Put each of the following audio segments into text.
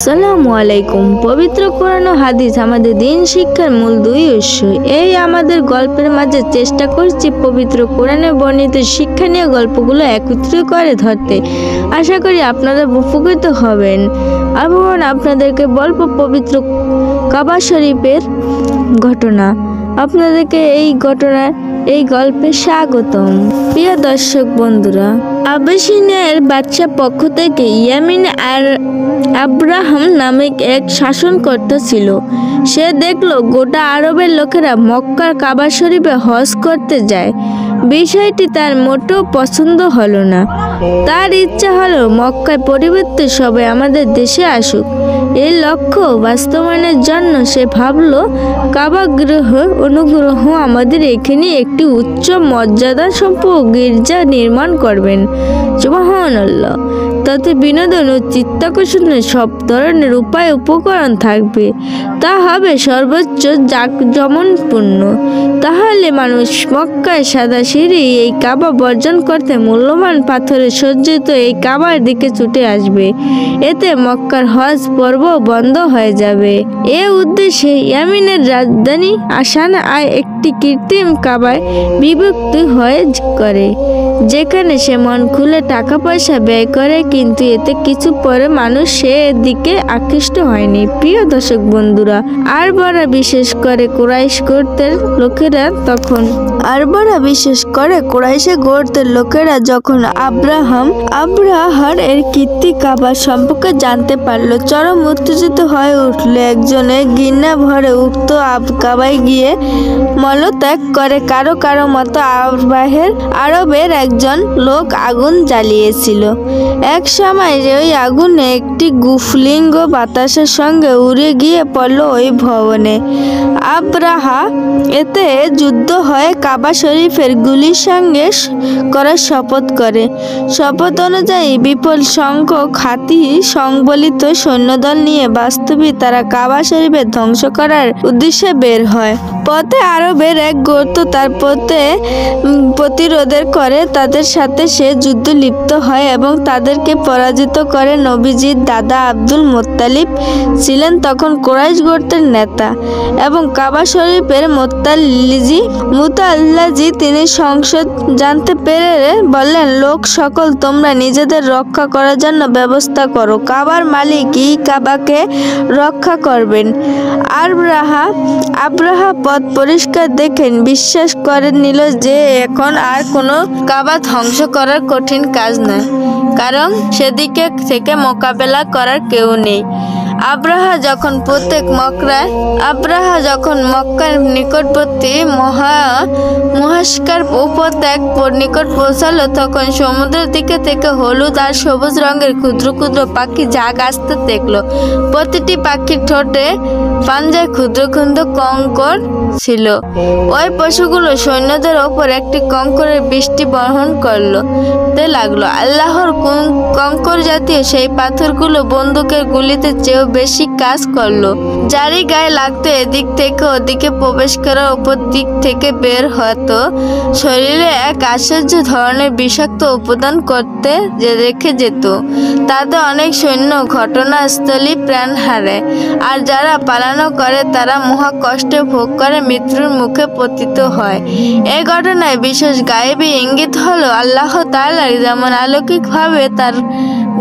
আসসালামু আলাইকুম। পবিত্র কোরআন ও হাদিস আমাদের দিন শিক্ষার মূল দুই উৎস। এই আমাদের গল্পের মাঝে চেষ্টা করছি পবিত্র কোরআনে বর্ণিত শিক্ষণীয় গল্পগুলো একত্রিত করে ধরতে। আশা করি আপনারা উপকৃত হবেন। এখন আপনাদেরকে বলবো পবিত্র কাবা শরীফের ঘটনা। আপনাদেরকে এই গল্পে স্বাগতম। প্রিয় দর্শক বন্ধুরা, আবিসিনিয়ার বাদশার পক্ষ থেকে ইয়ামিন আর আব্রাহাম নামে এক শাসনকর্তা ছিল। সে দেখলো গোটা আরবের লোকেরা মক্কার কাবা শরীফে হজ করতে যায়। বিষয়টি তার মোটেও পছন্দ হলো না। তার ইচ্ছা হলো মক্কার পরিবর্তে সবাই আমাদের দেশে আসুক। এই লক্ষ্য বাস্তবায়নের জন্য সে ভাবলো কাবা গৃহ অনুগ্রহ আমাদের এখানে একটি উচ্চ মর্যাদা সম্পন্ন গির্জা নির্মাণ করবেন। সুবহানাল্লাহ। তাতে বিনোদন ও চিত্তাকর্ষণের সব ধরনের উপায় উপকরণ থাকবে। তা হবে সর্বোচ্চ জাঁকজমকপূর্ণ। তাহলে মানুষ মক্কায় সাদা সিঁড়ি এই কাবা বর্জন করতে মূল্যবান পাথরে সজ্জিত এই কাবার দিকে ছুটে আসবে। এতে মক্কার হজ পর্ব বন্ধ হয়ে যাবে। এ উদ্দেশ্যে ইয়ামিনের রাজধানী আসানা একটি কৃত্রিম কাবায় বিভক্ত হয়ে করে, যেখানে সে মন খুলে টাকা পয়সা ব্যয় করে, কিন্তু এতে কিছু পরে মানুষ সে দিকে আকৃষ্ট হয়নি। প্রিয় দর্শক বন্ধুরা, আরবরা বিশেষ করে কুরাইশে গোত্রের লোকেরা যখন আব্রাহার এর কীর্তি কাবা সম্পর্কে জানতে পারলো, চরম উত্তেজিত হয়ে উঠলো। একজনে ঘৃণা ভরে উক্ত কাবায় গিয়ে মলত্যাগ করে। কারো কারো মতো আরবের একজন লোক আগুন জ্বালিয়েছিল। এক সময় ওই আগুনে একটি গুফলিঙ্গ বাতাসের সঙ্গে উড়ে গিয়ে পড়ল ওই ভবনে। আব্রাহা এতে যুদ্ধ হয়ে কাবা শরীফের গুলির সঙ্গে করার শপথ করে। শপথ অনুযায়ী বিপুল সংখ্যক হাতি সংবলিত সৈন্যদল নিয়ে বাস্তবিক তারা কাবা শরীফের ধ্বংস করার উদ্দেশ্যে বের হয়। পথে আরবের এক গোত্র তার প্রতিরোধের করে। তাদের সাথে সে যুদ্ধ লিপ্ত হয় এবং তাদেরকে পরাজিত করে। নবীজির দাদা আব্দুল মুত্তালিব ছিলেন তখন কুরাইশ গোত্রের নেতা এবং কাবা শরীফের মুতাল্লাজি। তিনি সংসদ জানতে পেরে বললেন, লোক সকল তোমরা নিজেদের রক্ষা করার জন্য ব্যবস্থা করো। কাবার মালিক এই কাবাকে রক্ষা করবেন। আব্রাহা পথ পরিষ্কার দেখেন বিশ্বাস করে নিল যে এখন আর কোনো কাবা ধ্বংস করার কঠিন কাজ নয়, কারণ সেদিকে থেকে মোকাবেলা করার কেউ নেই। আব্রাহা যখন মক্কার নিকটবর্তী মহাস্কার উপত্যক নিকট পৌঁছালো, তখন সমুদ্রের দিকে থেকে হলুদ আর সবুজ রঙের ক্ষুদ্র ক্ষুদ্র পাখি ঝাঁক আসতে দেখলো। প্রতিটি পাখির ঠোঁটে পাঞ্জায় ক্ষুদ্র ক্ষুদ্র কঙ্কর ছিল। ওই পশুগুলো সৈন্যদের ওপর একটি কঙ্করের বৃষ্টি বহন করতে লাগলো। আল্লাহর কঙ্কর জাতীয় সেই পাথরগুলো বন্দুকের গুলিতে চেয়েও বেশি কাজ করলো। যারই গায়ে লাগতো এদিক থেকে ওদিকে প্রবেশ করার উপর দিক থেকে বের হতো শরীরে এক আশ্চর্য ধরনের বিষাক্ত উপাদান করতে রেখে যেত। তাতে অনেক সৈন্য ঘটনাস্থলেই প্রাণ হারায়, আর যারা পালানো করে তারা মহা কষ্ট ভোগ করে মৃত্যুর মুখে পতিত হয়। এই ঘটনায় বিশেষ গায়েবী ইঙ্গিত হলো আল্লাহ তাআলা যেমন অলৌকিকভাবে তার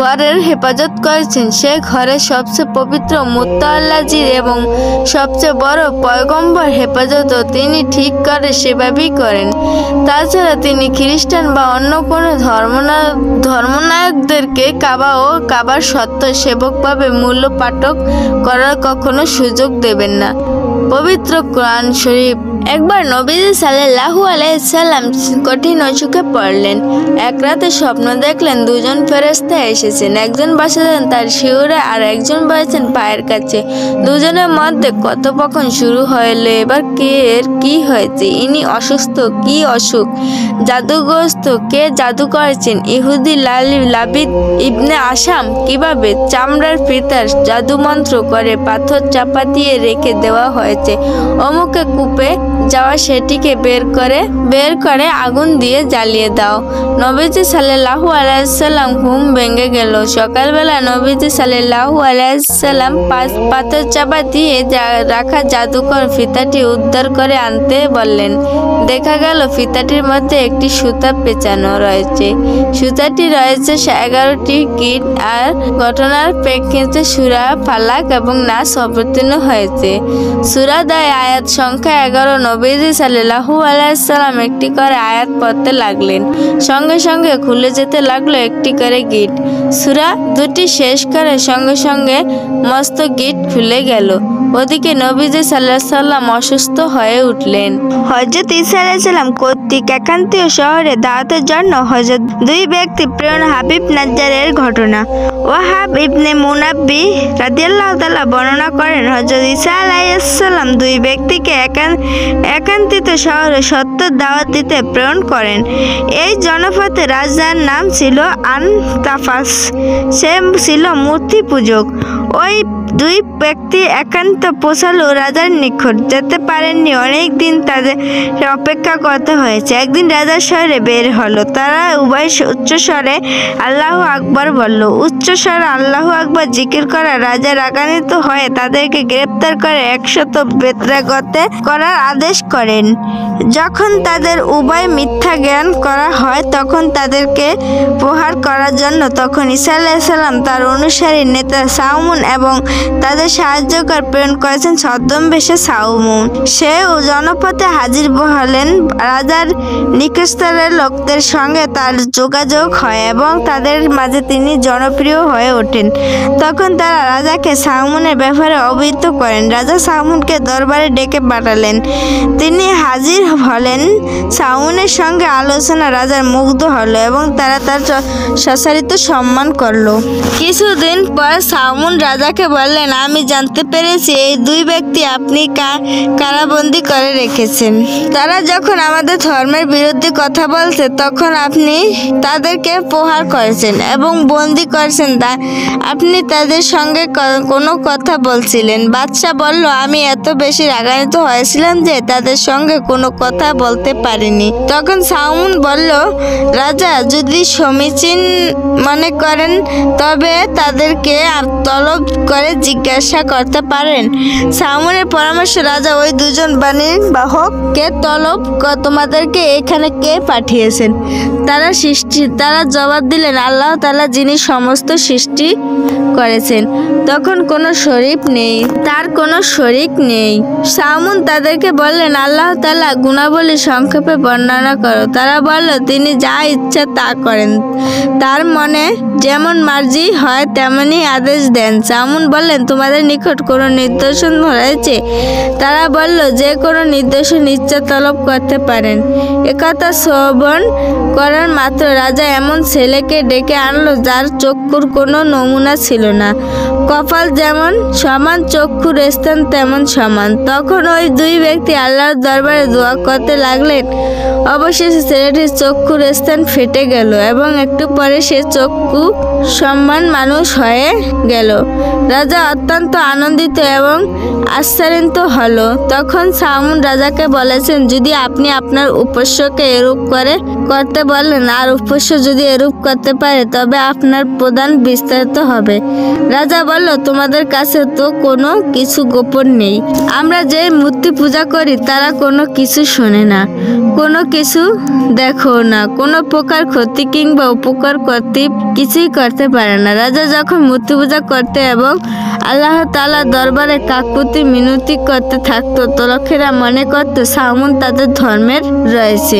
ঘরের হেফাজত করেছেন, সে ঘরের সবচেয়ে পবিত্র মুতাল্লাজির এবং সবচেয়ে বড় পয়গম্বর হেফাজতও তিনি ঠিক করে সেভাবেই করেন। তাছাড়া তিনি খ্রিস্টান বা অন্য কোনো ধর্মনায়কদেরকে কাবা ও কাবার সত্য সেবকভাবে মূল্য পাঠক করার কখনো সুযোগ দেবেন না। পবিত্র কোরআন শরীফ। একবার নবীজি সাল্লাল্লাহু আলাইহি সাল্লাম কঠিন অসুখে পড়লেন। এক রাতে স্বপ্ন দেখলেন দুজন ফেরেশতা এসেছেন। একজন বসেছেন তার শিয়রে আর একজন বসেছেন পায়ের কাছে। দুজনের মধ্যে কথোপকথন শুরু হলো, এবার কি হয়েছে, ইনি অসুস্থ, কি অসুখ, জাদুগ্রস্ত জানতো কে জাদু করেছেন। ইহুদি লাবিদ ইবনে আসাম কিভাবে চামড়ার ফিতার জাদুমন্ত্র করে পাথর চাপা দিয়ে রেখে দেওয়া হয়েছে, অমুকে কূপে যাওয়া সেটিকে বের করে আগুন দিয়ে জ্বালিয়ে দাও। নবীজি সাল্লাল্লাহু আলাইহি সাল্লাম ঘুম ভেঙে গেল। সকালবেলা নবীজি সাল্লাল্লাহু আলাইহি সাল্লাম পাথর চাপা দিয়ে রাখা জাদুকর ফিতাটি উদ্ধার করে আনতে বললেন। দেখা গেল ফিতাটির মধ্যে একটি সুতা পেঁচানো রয়েছে। সুতাটি রয়েছে 11টি গিট আর ঘটনার প্রেক্ষিতে সূরা ফালাক এবং নাস অবতীর্ণ হয়েছে। সূরা দায় আয়াত সংখ্যা 11। নবীজি সাল্লাল্লাহু আলাইহি সাল্লাম একটি করে আয়াত পড়তে লাগলেন। সঙ্গে সঙ্গে খুলে যেতে লাগলো একটি করে গিট। সূরা দুটি শেষ করে সঙ্গে সঙ্গে মস্ত গিট খুলে গেল। ওদিকে নবীজি সাল্লাল্লাহু আলাইহি সাল্লাম অসুস্থ হয়ে উঠলেন। হযরত ঈসা আলাইহিস সালাম কর্তৃক একান্তীয় শহরে দাওয়াতের জন্য হযরত দুই ব্যক্তি প্রেরণ হাবিব নাজ্জারের ঘটনা ওয়াহাব ইবনে মুনাব্বি রাদিয়াল্লাহু তাআলা বর্ণনা করেন, হযরত ঈসা আলাইহিস সালাম দুই ব্যক্তিকে একান্তিত শহরে সত্য দাওয়াত দিতে প্রেরণ করেন। এই জনপদে রাজার নাম ছিল আনতাফাস। সে ছিল মূর্তি পূজক। ওই দুই ব্যক্তি একান্ত পৌঁছালো রাজার নিকট। যেতে পারেননি, অনেক দিন তাদের অপেক্ষা করতে হয়েছে। একদিন রাজার শহরে বের হলো। তারা উভয় উচ্চস্বরে আল্লাহু আকবার বলল। উচ্চস্বরে আল্লাহু আকবার জিকির করা রাজা রাগান্বিত হয়ে তাদেরকে গ্রেপ্তার করে 100 বেত্রাঘাত করার আদেশ করেন। যখন তাদের উভয় মিথ্যা জ্ঞান করা হয় তখন তাদেরকে প্রহার করার জন্য তখন ঈসা আলাইহিস সালাম তার অনুসারী নেতা সাউমুন এবং তাদের সাহায্যকার প্রেরণ করেছেন ছদ্মবেশে সাউমুন। সে জনপথে হাজির হলেন। রাজার নিকটস্থলের লোকদের সঙ্গে তার যোগাযোগ হয় এবং তাদের মাঝে তিনি জনপ্রিয় হয়ে ওঠেন। তখন তারা রাজাকে সাউমুনের ব্যাপারে অবহিত করেন। রাজা সাউমুনকে দরবারে ডেকে পাঠালেন। তিনি হাজির হলেন। সাউমুনের সঙ্গে আলোচনা রাজার মুগ্ধ হলো এবং তারা তার সশরীর সম্মান করল। কিছুদিন পর সাউমুন রাজাকে বললেন, আমি জানতে পেরেছি এই দুই ব্যক্তি আপনি কারাবন্দী করে রেখেছেন। তারা যখন আমাদের ধর্মের বিরুদ্ধে কথা বলছে তখন আপনি তাদেরকে প্রহার করেছেন এবং বন্দী করেছেন। আপনি তাদের সঙ্গে কোনো কথা বলছিলেন। বাদশাহ বলল, আমি এত বেশি রাগান্বিত হয়েছিলাম যে তাদের সঙ্গে কোনো কথা বলতে পারিনি। তখন সাউমুন বলল, রাজা যদি সমীচীন মনে করেন তবে তাদেরকে তলব করে জিজ্ঞাসা করতে পারেন। সাউমুনের পরামর্শ রাজা ওই দুজন বাণীর বাহককে তলব তোমাদেরকে এখানে কে পাঠিয়েছেন? তারা জবাব দিলেন, আল্লাহ তাআলা যিনি সমস্ত সৃষ্টি করেছেন তখন কোনো তার কোনো শরীক নেই। সাউমুন তাদেরকে বললেন, আল্লাহ তাআলা গুণাবলী সংক্ষেপে বর্ণনা করো। তারা বলল, তিনি যা ইচ্ছা তা করেন, তার মনে যেমন মার্জি হয় তেমনি আদেশ দেন। সাউমুন বললেন, তোমাদের নিকট কোনো নিদর্শন রয়েছে? তারা বলল, যে কোনো নিদর্শন ইচ্ছা তলব করতে পারেন। একথা শ্রবণ করার মাত্র রাজা এমন ছেলেকে ডেকে আনলো যার চক্ষুর কোনো নমুনা ছিল না। কপাল যেমন সমান, চক্ষুর স্থান তেমন সমান। তখন ওই দুই ব্যক্তি আল্লাহর দরবারে দোয়া করতে লাগলেন। অবশেষে ছেলেটির চক্ষুর স্থান ফেটে গেল এবং একটু পরে সে চক্ষু সম্মান মানুষ হয়ে গেল। রাজা অত্যন্ত আনন্দিত এবং আশ্চর্যিত হলো। তখন সাউমুন রাজাকে বলেছেন, যদি আপনি আপনার উপাস্যকে এরূপ করতে বলেন আর উপাস্য যদি এরূপ করতে পারে তবে আপনার প্রদান বিস্তারিত হবে। রাজা বলল, তোমাদের কাছে তো কোনো কিছু গোপন নেই। আমরা যে মূর্তি পূজা করি তারা কোনো কিছু শোনে না, কোনো কিছু দেখো না, কোনো প্রকার ক্ষতি কিংবা উপকার করতে কিছুই করতে পারে না। রাজা যখন মূর্তি পূজা করতে এবং আল্লাহ তাআলার দরবারে কাকুতি মিনতি করতে থাকতো তো লোকেরা মনে করত সাউমুন তাদের ধর্মের রয়েছে।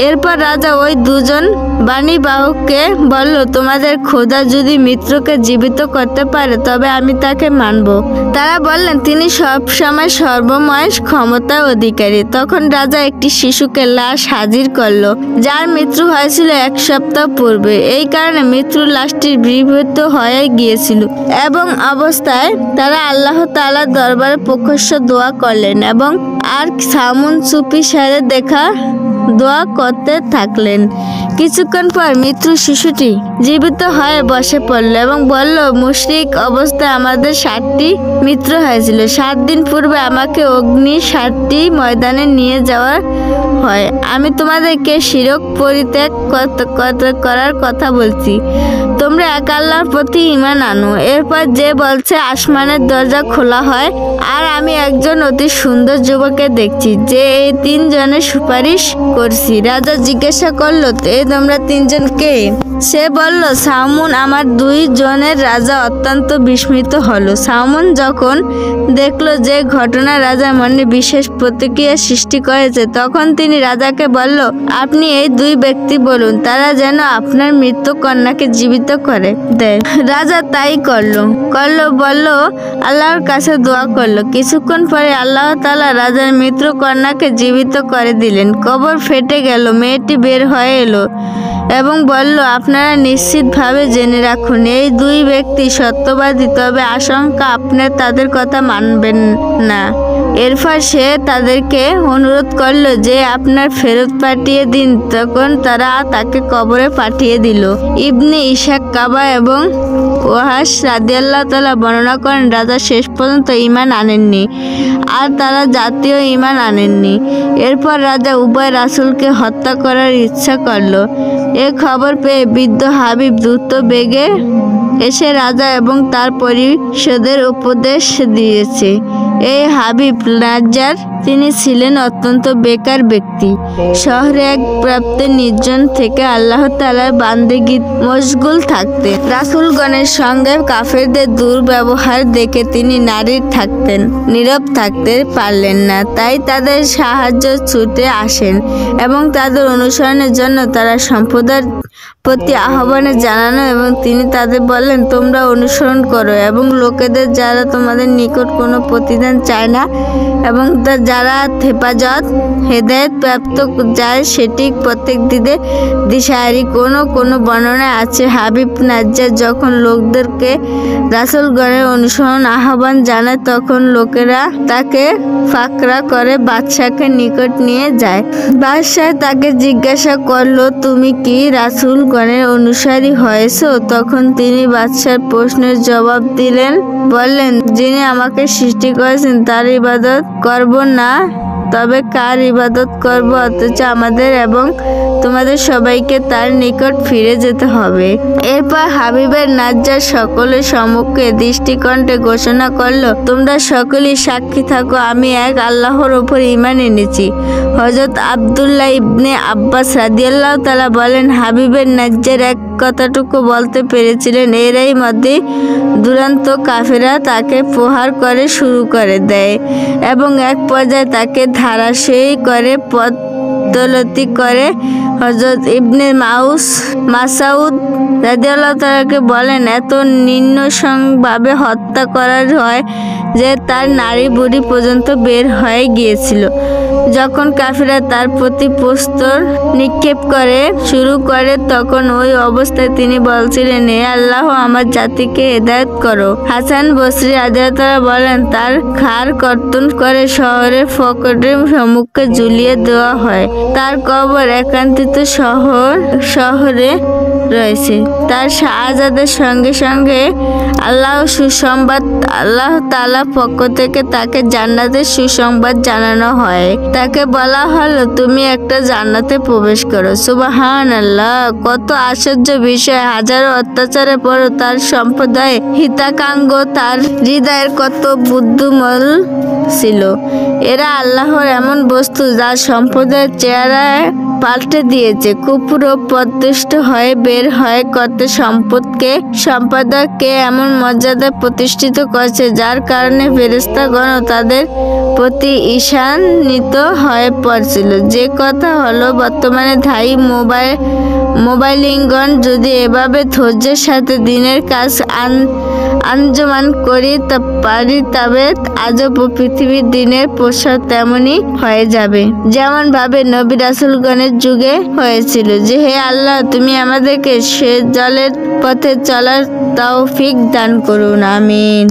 এরপর রাজা ওই দুজন বাণী বাহককে বলল, তোমাদের খোদা যদি মিত্রকে জীবিত করতে পারে তবে আমি তাকে মানব। তারা বললেন, তিনি সব সময় সর্বময় ক্ষমতার অধিকারী। তখন রাজা একটি শিশুকে লাশ হাজির করলো যার মৃত্যু হয়েছিল 1 সপ্তাহ পূর্বে। এই কারণে মৃত্যুর লাশটি বিভূত হয়ে গিয়েছিল এবং অবস্থায় তারা আল্লাহ তাআলার দরবারে প্রকাশ্য দোয়া করলেন এবং আর সাউমুন চুপি সেরে দেখা দোয়া করতে থাকলেন। কিছুক্ষণ পর মৃত্যু শিশুটি জীবিত হয়ে বসে পড়ল এবং বলল, মুশরিক অবস্থায় আমাদের 7টি মৃত্যু হয়েছিল। 7 দিন পূর্বে আমাকে অগ্নির 7টি ময়দানে নিয়ে যাওয়া হয়। আমি তোমাদেরকে শিরক পরিত্যাগ করার কথা বলছি। তোমরা এক আল্লাহর প্রতি ঈমান আনো। এরপর যে বলছে, আসমানের দরজা খোলা হয় আর আমি একজন অতি সুন্দর যুবককে দেখছি যে এই 3 জনের সুপারিশ করছি। রাজা জিজ্ঞাসা করলো, তোমরা 3 জন কে? সে বলল, সামুন আমার 2 জনের। রাজা অত্যন্ত বিস্মিত হলো। সামুন যখন দেখলো যে ঘটনা রাজার মনে বিশেষ প্রতিক্রিয়া সৃষ্টি করেছে, তখন তিনি রাজাকে বলল, আপনি এই 2 ব্যক্তি বলুন, তারা যেন আপনার মৃত্যু কন্যাকে জীবিত করে দেয়। রাজা তাই করলো বলল, আল্লাহর কাছে দোয়া করলো। কিছুক্ষণ পরে আল্লাহ তাআলা রাজার মৃত্যু কন্যাকে জীবিত করে দিলেন। কবর ফেটে গেল। মেয়েটি বের হয়ে এলো এবং বলল, আপনারা নিশ্চিতভাবে জেনে রাখুন, এই 2 ব্যক্তি সত্যবাদী, তবে আশঙ্কা আপনার তাদের কথা মানবেন না। এরপর সে তাদেরকে অনুরোধ করলো যে আপনার ফেরত পাঠিয়ে দিন। তখন তারা তাকে কবরে পাঠিয়ে দিল। ইবনে ইসহাক কাবা এবং ওয়াহাস রাদিয়াল্লাহু তাআলা বর্ণনা করেন, রাজা শেষ পর্যন্ত ঈমান আনেননি আর তারা জাতীয় ঈমান আনেননি। এরপর রাজা উভয় রাসূলকে হত্যা করার ইচ্ছা করলো। এ খবর পেয়ে বৃদ্ধ হাবিব দ্রুত বেগে এসে রাজা এবং তার পরিষদের উপদেশ দিয়েছে। এই হাবিব নাজ্জার তিনি ছিলেন অত্যন্ত বেকার ব্যক্তি। শহরে এক প্রাপ্ত নির্জন থেকে আল্লাহ তাআলার বান্দেগী মশগুল থাকতেন। রাসূলগণের সঙ্গে কাফেরদের দুর্ব্যবহার দেখে তিনি নীরব থাকতে পারলেন না। তাই তাদের সাহায্য ছুটে আসেন এবং তাদের অনুসরণের জন্য তারা সম্প্রদায়ের প্রতি আহ্বান জানানো এবং তিনি তাদের বললেন, তোমরা অনুসরণ করো এবং লোকেদের যারা তোমাদের নিকট কোনো প্রতিদান চায় না এবং যারা হেদায়েত প্রাপ্ত যায় সেটি প্রত্যেক দিকে দিশাহারি। কোনো বর্ণনায় আছে, হাবিব নাজ্জার যখন লোকদেরকে রাসূলগণের অনুসরণ আহ্বান জানায়, তখন লোকেরা তাকে ফাকরা করে বাদশাকে নিকট নিয়ে যায়। বাদশাহ তাকে জিজ্ঞাসা করলো, তুমি কি রাসূলগণের অনুসারী হয়েছো? তখন তিনি বাদশার প্রশ্নের জবাব বললেন, যিনি আমাকে সৃষ্টি করেছেন তার ইবাদত করব না, তবে কার ইবাদত করব? অথচ আমাদের এবং তোমাদের সবাইকে তার নিকট ফিরে যেতে হবে। এরপর হাবিবের নাজ্জার সকলের সম্মুখে দৃষ্টিকণ্ঠে ঘোষণা করলো, তোমরা সকলেই সাক্ষী থাকো, আমি এক আল্লাহর উপর ঈমান এনেছি। হযরত আব্দুল্লাহ ইবনে আব্বাস রাদিয়াল্লাহু তাআলা বলেন, হাবিবের নাজ্জার এক কথাটুকু বলতে পেরেছিলেন, এরই মধ্যে দুরন্ত কাফেররা তাকে প্রহার করে শুরু করে দেয় এবং এক পর্যায়ে তাকে ধারাশায়ী করে পদোন্নতি করে। হযরত ইবনে মাসউদ রাদিয়াল্লাহু তাআলাকে বলেন, এত নৃশংসভাবে হত্যা করা হয় যে তার নারী বুড়ি পর্যন্ত বের হয়ে গিয়েছিল। যখন কাফেররা তার প্রতি প্রস্তর নিক্ষেপ শুরু করে, তখন ওই অবস্থায় তিনি বলছিলেন, হে আল্লাহ, আমার জাতিকে হেদায়েত করো। হাসান বসরি রাদিয়াল্লাহু তাআলা বলেন, তার ঘাড় কর্তন করে শহরের ফটকের সম্মুখে ঝুলিয়ে দেওয়া হয়। তার কবর একান্তিত শহরে রয়েছে। তার শাহাদাতের সঙ্গে সঙ্গে আল্লাহ তাআলার পক্ষ থেকে তাকে জান্নাতের সুসংবাদ জানানো হয়। তাকে বলা হলো, তুমি একটা জান্নাতে প্রবেশ করো। সুবহানাল্লাহ! কত আশ্চর্য বিষয়! হাজারো অত্যাচারের পরও তার সম্প্রদায় হিতাকাঙ্গ, তার হৃদয়ের কত বুদ্ধিমল ছিল। এরা আল্লাহর এমন বস্তু যা সম্প্রদায়ের চেহারা পাল্টে দিয়েছে। কুফর ও পদভ্রষ্ট হয়ে বের করতে সম্পাদককে এমন মর্যাদা প্রতিষ্ঠিত করেছে, যার কারণে ফেরেশতাগণ তাদের প্রতি ঈর্ষান্বিত হয়ে পড়ছিল। যে কথা হলো, বর্তমানে ধাই মোবাইলিংগণ যদি এভাবে ধৈর্যের সাথে দিনের কাজ আঞ্জমান করতে পারি, তবে আজব পৃথিবীর দিনের প্রসার তেমনই হয়ে যাবে, যেমন ভাবে নবী রাসূলগণের যুগে হয়েছিল। যে হে আল্লাহ, তুমি আমাদেরকে সে জলের পথে চলার তৌফিক দান করুন। আমিন।